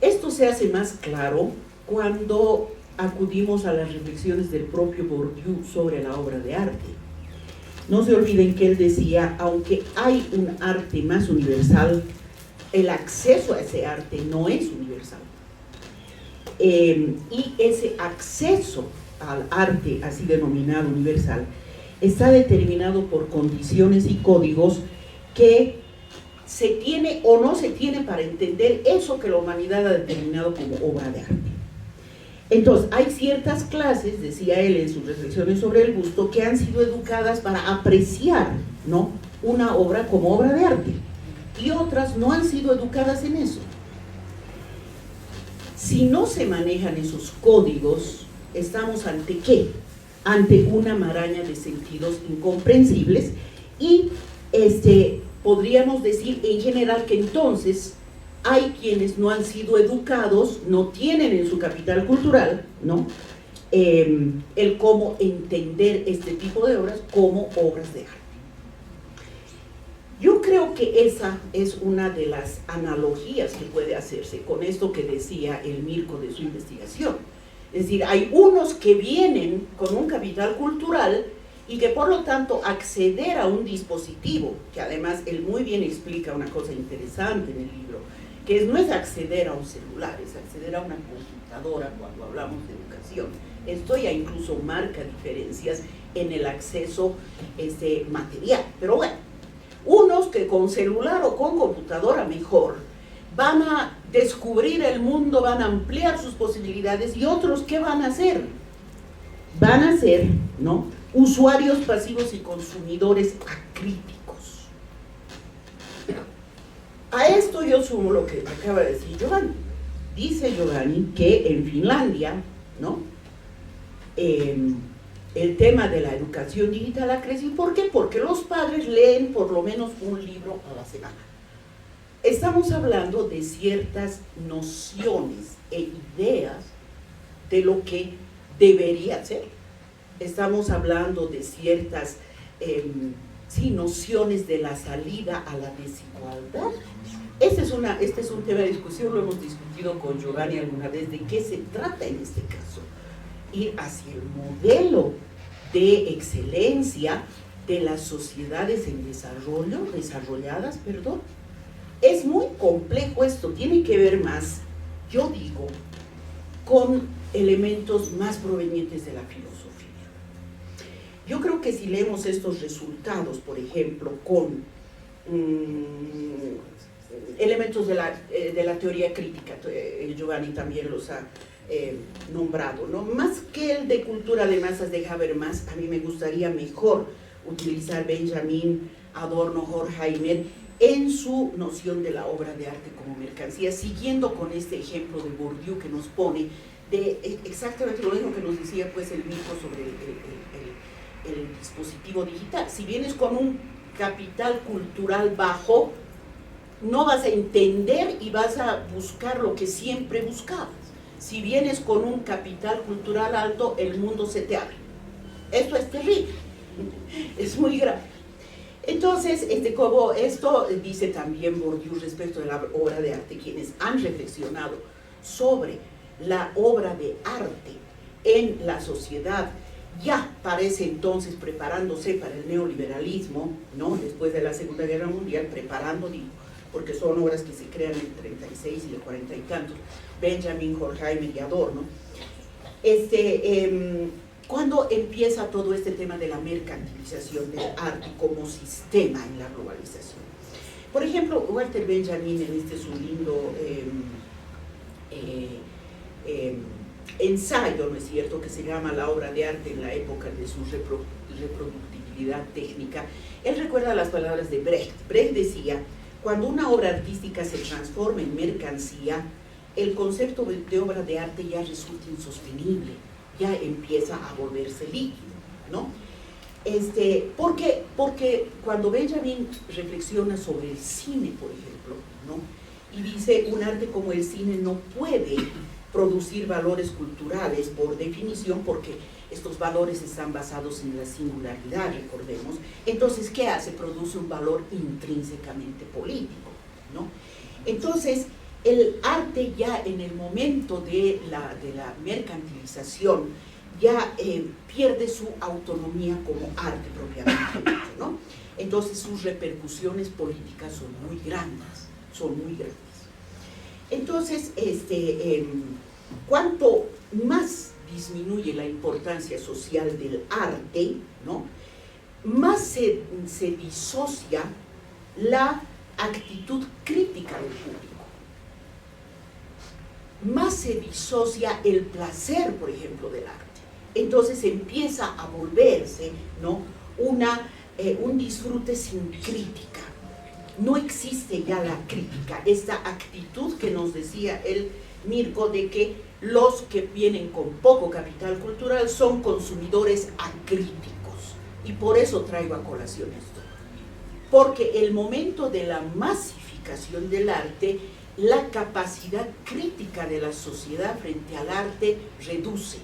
Esto se hace más claro cuando acudimos a las reflexiones del propio Bourdieu sobre la obra de arte. No se olviden que él decía, aunque hay un arte más universal, el acceso a ese arte no es universal. Y ese acceso al arte, así denominado universal, está determinado por condiciones y códigos que se tiene o no se tiene para entender eso que la humanidad ha determinado como obra de arte. Entonces, hay ciertas clases, decía él en sus reflexiones sobre el gusto, que han sido educadas para apreciar, ¿no?, una obra como obra de arte, y otras no han sido educadas en eso. Si no se manejan esos códigos, estamos ante ¿qué? Ante una maraña de sentidos incomprensibles, y podríamos decir en general que entonces hay quienes no han sido educados, no tienen en su capital cultural, ¿no?, el cómo entender este tipo de obras como obras de arte. Yo creo que esa es una de las analogías que puede hacerse con esto que decía el Mirko de su investigación. Es decir, hay unos que vienen con un capital cultural y que por lo tanto acceder a un dispositivo, que además él muy bien explica una cosa interesante en el libro, que no es acceder a un celular, es acceder a una computadora cuando hablamos de educación. Esto ya incluso marca diferencias en el acceso material, pero bueno, unos que con celular o con computadora mejor van a descubrir el mundo, van a ampliar sus posibilidades, y otros ¿qué van a hacer? Van a ser, ¿no?, usuarios pasivos y consumidores acríticos. A esto yo sumo lo que acaba de decir Giovanni. Dice Giovanni que en Finlandia, ¿no?, el tema de la educación digital ha crecido. ¿Por qué? Porque los padres leen por lo menos un libro a la semana. Estamos hablando de ciertas nociones e ideas de lo que debería ser. Estamos hablando de ciertas nociones de la salida a la desigualdad. Este es un tema de discusión, lo hemos discutido con Giovanni alguna vez, de qué se trata en este caso. Ir hacia el modelo de excelencia de las sociedades en desarrolladas. Es muy complejo esto, tiene que ver más, yo digo, con elementos más provenientes de la filosofía. Yo creo que si leemos estos resultados, por ejemplo, con elementos de la teoría crítica, Giovanni también los ha nombrado, ¿no?, más que el de cultura de masas de Habermas, a mí me gustaría mejor utilizar Benjamin, Adorno, Horkheimer en su noción de la obra de arte como mercancía, siguiendo con este ejemplo de Bourdieu que nos pone de exactamente lo mismo que nos decía pues el Mirko sobre el dispositivo digital. Si vienes con un capital cultural bajo, no vas a entender y vas a buscar lo que siempre buscabas. Si vienes con un capital cultural alto, el mundo se te abre. Esto es terrible, es muy grave. Entonces, como esto dice también Bourdieu respecto de la obra de arte, quienes han reflexionado sobre la obra de arte en la sociedad, ya parece entonces preparándose para el neoliberalismo, ¿no? Después de la Segunda Guerra Mundial, preparando, digo, porque son obras que se crean en el 36 y el 40 y tantos, Benjamin, Horkheimer y Adorno. Cuando empieza todo este tema de la mercantilización del arte como sistema en la globalización. Por ejemplo, Walter Benjamin, en su lindo ensayo, ¿no es cierto?, que se llama La obra de arte en la época de su reproductibilidad técnica, él recuerda las palabras de Brecht. Brecht decía: cuando una obra artística se transforma en mercancía, el concepto de obra de arte ya resulta insostenible, ya empieza a volverse líquido, ¿no? Porque cuando Benjamin reflexiona sobre el cine, por ejemplo, ¿no?, y dice, un arte como el cine no puede producir valores culturales por definición, porque estos valores están basados en la singularidad, recordemos. Entonces, ¿qué hace? Produce un valor intrínsecamente político, ¿no? Entonces, el arte ya en el momento de la mercantilización ya pierde su autonomía como arte propiamente dicho, ¿no? Entonces sus repercusiones políticas son muy grandes, Entonces, cuanto más disminuye la importancia social del arte, ¿no?, más se disocia la actitud crítica del público, más se disocia el placer, por ejemplo, del arte. Entonces empieza a volverse, ¿no?, un disfrute sin crítica. No existe ya la crítica, esta actitud que nos decía el Mirko de que los que vienen con poco capital cultural son consumidores acríticos. Y por eso traigo a colación esto. Porque el momento de la masificación del arte, la capacidad crítica de la sociedad frente al arte reduce.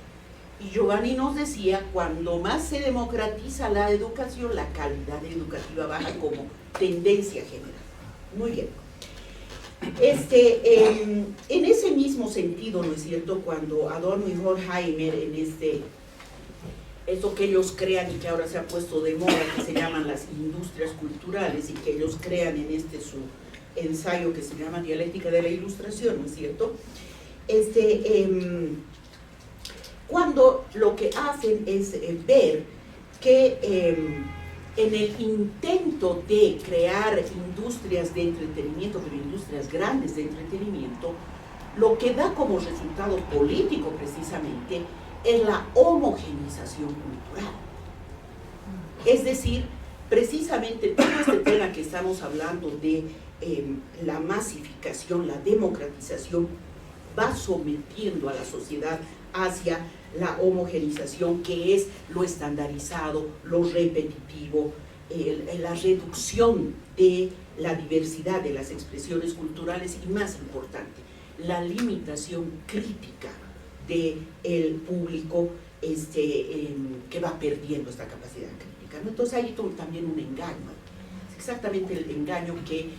Y Giovanni nos decía, cuando más se democratiza la educación, la calidad educativa baja como tendencia general. Muy bien. En ese mismo sentido, ¿no es cierto?, cuando Adorno y Horkheimer, eso que ellos crean y que ahora se ha puesto de moda, que se llaman las industrias culturales, y que ellos crean en su ensayo que se llama Dialéctica de la Ilustración, ¿no es cierto?, cuando lo que hacen es ver que en el intento de crear industrias de entretenimiento, pero industrias grandes de entretenimiento, lo que da como resultado político precisamente es la homogeneización cultural. Es decir, precisamente todo este tema que estamos hablando de la masificación, la democratización, va sometiendo a la sociedad hacia la homogeneización, que es lo estandarizado, lo repetitivo, la reducción de la diversidad de las expresiones culturales y, más importante, la limitación crítica del público que va perdiendo esta capacidad crítica, ¿no? Entonces hay también un engaño, es exactamente el engaño que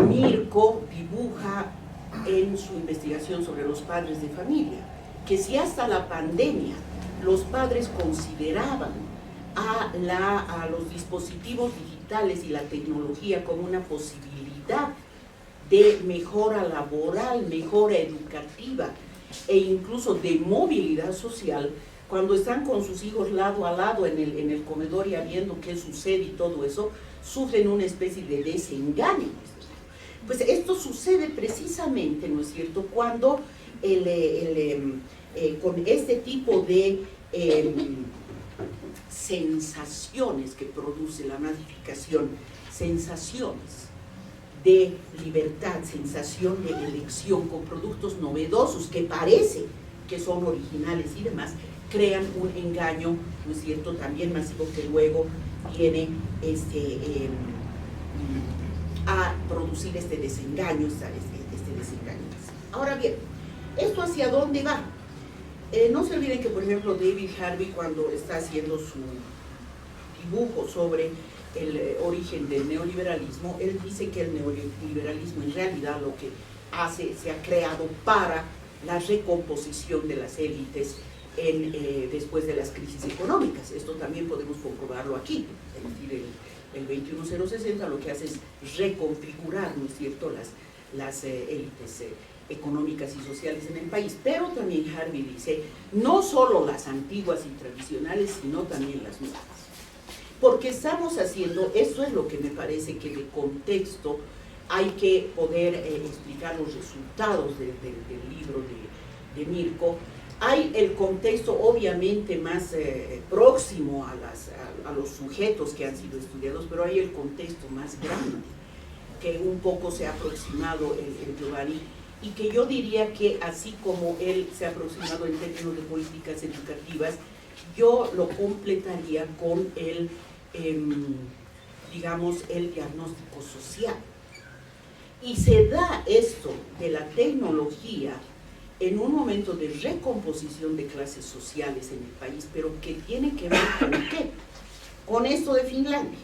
Mirko dibuja en su investigación sobre los padres de familia, que si hasta la pandemia los padres consideraban a los dispositivos digitales y la tecnología como una posibilidad de mejora laboral, mejora educativa e incluso de movilidad social, cuando están con sus hijos lado a lado en el comedor y viendo qué sucede y todo eso, sufren una especie de desengaño. Pues esto sucede precisamente, ¿no es cierto?, cuando con este tipo de sensaciones que produce la masificación, sensaciones de libertad, sensación de elección con productos novedosos que parece que son originales y demás, crean un engaño, ¿no es cierto?, también masivo, que luego viene a producir este desengaño, Ahora bien, ¿esto hacia dónde va? No se olviden que, por ejemplo, David Harvey, cuando está haciendo su dibujo sobre el origen del neoliberalismo, él dice que el neoliberalismo en realidad lo que se ha creado para la recomposición de las élites después de las crisis económicas. Esto también podemos comprobarlo aquí. Es decir, el 21060 lo que hace es reconfigurar, ¿no es cierto?, las élites económicas y sociales en el país. Pero también Harvey dice, no solo las antiguas y tradicionales, sino también las nuevas. Porque estamos haciendo, esto es lo que me parece que de contexto hay que poder explicar los resultados del libro de Mirko. Hay el contexto obviamente más próximo a los sujetos que han sido estudiados, pero hay el contexto más grande, que un poco se ha aproximado el Giovanni, y que yo diría que así como él se ha aproximado en términos de políticas educativas, yo lo completaría con digamos, el diagnóstico social. Y se da esto de la tecnología en un momento de recomposición de clases sociales en el país, pero que tiene que ver con ¿qué? Con esto de Finlandia,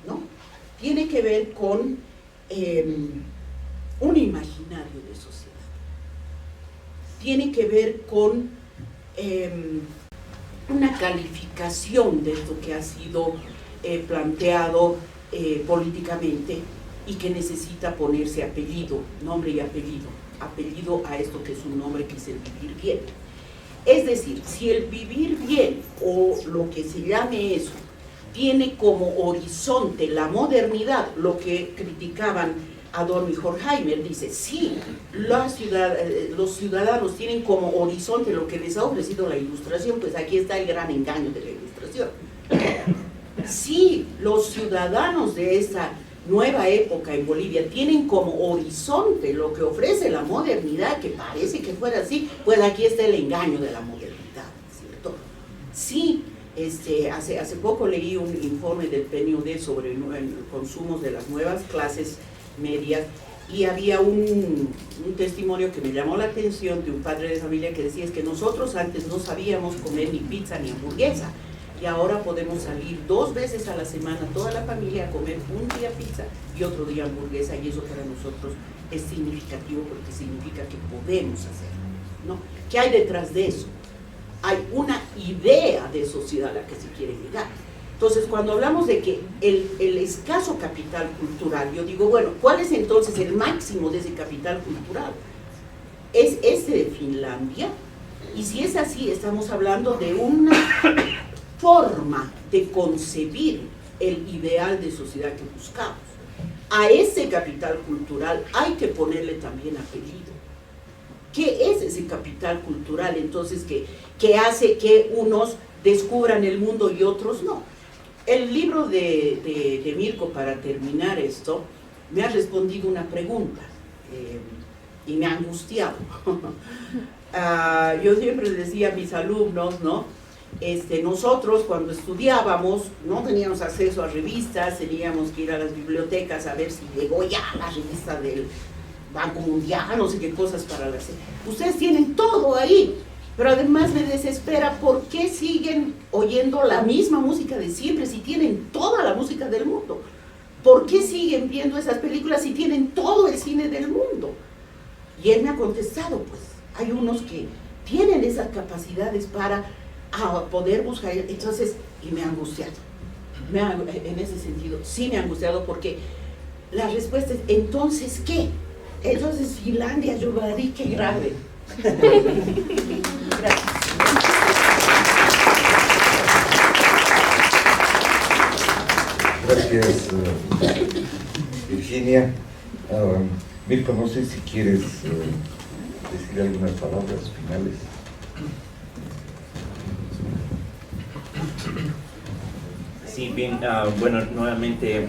¿no? Tiene que ver con un imaginario de sociedad. Tiene que ver con una calificación de esto que ha sido planteado políticamente y que necesita ponerse apellido, nombre y apellido a esto que es un nombre que es el vivir bien. Es decir, si el vivir bien, o lo que se llame eso, tiene como horizonte la modernidad, lo que criticaban Adorno y Horkheimer, dice, sí, los ciudadanos tienen como horizonte lo que les ha ofrecido la Ilustración, pues aquí está el gran engaño de la Ilustración. Sí, los ciudadanos de esa nueva época en Bolivia tienen como horizonte lo que ofrece la modernidad, que parece que fuera así, pues aquí está el engaño de la modernidad, ¿cierto? Sí, hace poco leí un informe del PNUD sobre consumos de las nuevas clases medias, y había un testimonio que me llamó la atención de un padre de familia que decía, es que nosotros antes no sabíamos comer ni pizza ni hamburguesa, y ahora podemos salir 2 veces a la semana toda la familia a comer un día pizza y otro día hamburguesa, y eso para nosotros es significativo porque significa que podemos hacerlo, ¿no? ¿Qué hay detrás de eso? Hay una idea de sociedad a la que se quiere llegar. Entonces, cuando hablamos de que el escaso capital cultural, yo digo, bueno, ¿cuál es entonces el máximo de ese capital cultural? ¿Es este de Finlandia? Y si es así, estamos hablando de una forma de concebir el ideal de sociedad que buscamos. A ese capital cultural hay que ponerle también apellido. ¿Qué es ese capital cultural entonces que hace que unos descubran el mundo y otros no? El libro de Mirko, para terminar esto, me ha respondido una pregunta y me ha angustiado. Yo siempre les decía a mis alumnos, ¿no? Nosotros cuando estudiábamos no teníamos acceso a revistas, teníamos que ir a las bibliotecas a ver si llegó ya la revista del Banco Mundial, no sé qué cosas para la... Ustedes tienen todo ahí, pero además me desespera por qué siguen oyendo la misma música de siempre si tienen toda la música del mundo. ¿Por qué siguen viendo esas películas si tienen todo el cine del mundo? Y él me ha contestado, pues hay unos que tienen esas capacidades para poder buscar, entonces, y me ha angustiado. En ese sentido, sí me ha angustiado porque la respuesta es, ¿entonces qué? Entonces Finlandia, Giovanni, qué grave. Gracias. Gracias, Virginia. Mirko, no sé si quieres decir algunas palabras finales. Sí, bien, bueno, nuevamente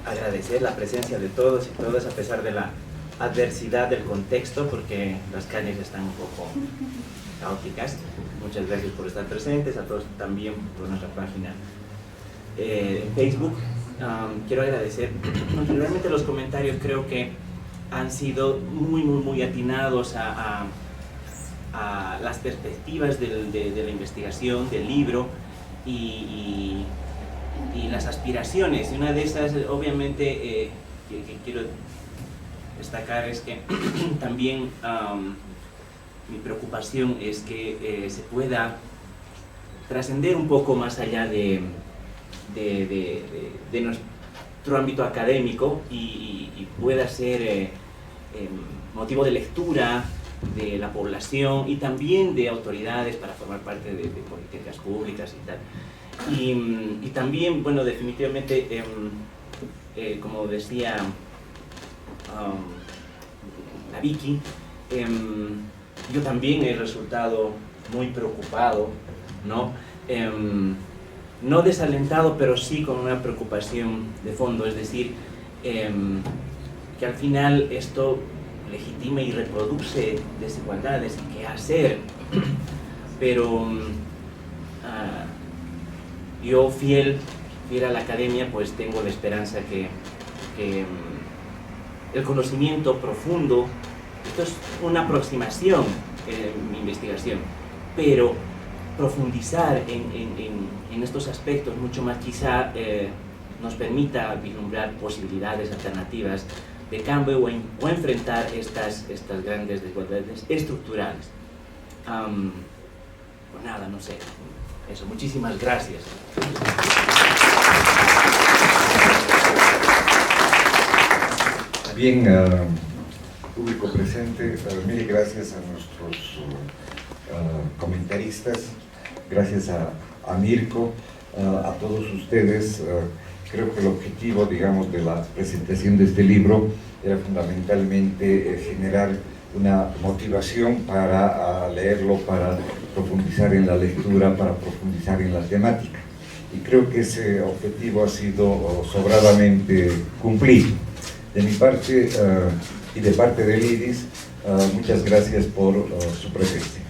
agradecer la presencia de todos y todas a pesar de la adversidad del contexto, porque las calles están un poco caóticas. Muchas gracias por estar presentes, a todos también por nuestra página en Facebook. Quiero agradecer, realmente los comentarios creo que han sido muy atinados a las perspectivas de la investigación, del libro y las aspiraciones. Y una de esas, obviamente, que quiero destacar es que también mi preocupación es que se pueda trascender un poco más allá de nuestro ámbito académico y pueda ser motivo de lectura de la población y también de autoridades para formar parte de políticas públicas y tal. Y también, bueno, definitivamente, como decía la Vicky, yo también he resultado muy preocupado, ¿no? No desalentado, pero sí con una preocupación de fondo, es decir, que al final esto legitima y reproduce desigualdades y qué hacer, pero yo fiel a la academia, pues tengo la esperanza que el conocimiento profundo, esto es una aproximación en mi investigación, pero profundizar en estos aspectos mucho más quizá nos permita vislumbrar posibilidades alternativas de cambio o enfrentar estas grandes desigualdades estructurales. Pues nada, no sé, eso, muchísimas gracias. Bien, público presente, mil gracias a nuestros comentaristas, gracias a Mirko, a todos ustedes. Creo que el objetivo, digamos, de la presentación de este libro era fundamentalmente generar una motivación para leerlo, para profundizar en la lectura, para profundizar en la temática. Y creo que ese objetivo ha sido sobradamente cumplido. De mi parte y de parte del IDIS, muchas gracias por su presencia.